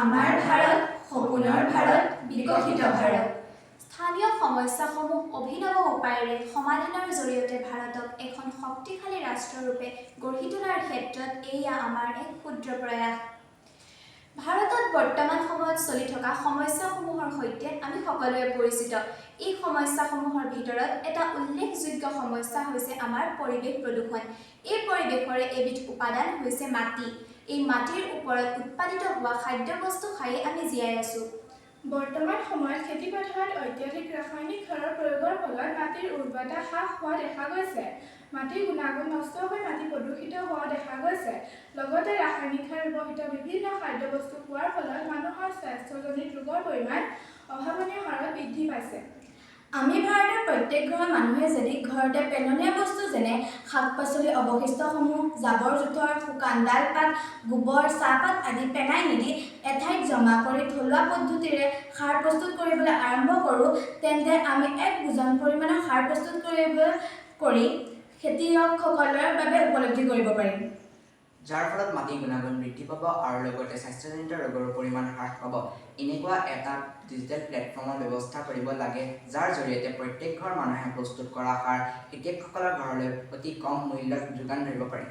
আমাৰ ভাৰত, সপোনৰ ভাৰত, বিকশিত ভাৰত। স্থানীয় সমস্যাসমূহ অভিনৱ উপায়েৰে সমাধানৰ জৰিয়তে ভাৰতক এখন শক্তিশালী ৰাষ্ট্ৰৰূপে গঢ়ি তোলাৰ ক্ষেত্ৰত এয়া আমাৰ এক ক্ষুদ্ৰ প্ৰয়াস। ভাৰতত বৰ্তমান সময়ত চলি থকা সমস্যাসমূহৰ সৈতে আমি সকলোৱে পৰিচিত। এই সমস্যাসমূহৰ ভিতৰত এটা উল্লেখযোগ্য সমস্যা হৈছে আমাৰ পৰিৱেশ প্ৰদূষণ। এই পৰিৱেশৰে এবিধ উপাদান হৈছে মাটি। এই মাটিৰ ওপৰত উৎপাদিত হোৱা খাদ্যবস্তু খায়ে আমি জীয়াই আছোঁ। বৰ্তমান সময়ত খেতি পথাৰত অত্যাধিক ৰাসায়নিক সাৰৰ প্ৰয়োগৰ ফলত মাটিৰ উৰ্বৰতা হ্ৰাস হোৱা দেখা গৈছে। মাটিৰ গুণাগুণ নষ্ট হৈ মাটি প্ৰদূষিত হোৱা দেখা গৈছে। লগতে ৰাসায়নিক সাৰ ব্যৱহৃত বিভিন্ন খাদ্যবস্তু খোৱাৰ ফলত মানুহৰ স্বাস্থ্যজনিত ৰোগৰ পৰিমাণ অভাৱনীয় হাৰত বৃদ্ধি পাইছে। আমি ভাৰতৰ প্ৰত্যেক ঘৰৰ মানুহে যদি ঘৰতে পেলনীয়া বস্তু যেনে শাক-পাচলি অৱশিষ্টসমূহ, জাবৰ-জোথৰ, শুকান ডাল পাত, গোবৰ, চাহপাত আদি পেলাই নিদি এঠাইত জমা কৰি থলুৱা পদ্ধতিৰে সাৰ প্ৰস্তুত কৰিবলৈ আৰম্ভ কৰোঁ, তেন্তে আমি এক বুজন পৰিমাণৰ সাৰ প্ৰস্তুত কৰি খেতিয়কসকলৰ বাবে উপলব্ধি কৰিব পাৰিম। যাৰ ফলত মাটিৰ গুণাগুণ বৃদ্ধি পাব আৰু লগতে স্বাস্থ্যজনিত ৰোগৰ পৰিমাণ হ্ৰাস পাব। এনেকুৱা এটা ডিজিটেল প্লেটফৰ্মৰ ব্যৱস্থা কৰিব লাগে, যাৰ জৰিয়তে প্ৰত্যেক ঘৰ মানুহে প্ৰস্তুত কৰা সাৰ খেতিয়কসকলৰ ঘৰলৈ অতি কম মূল্যত যোগান ধৰিব পাৰে।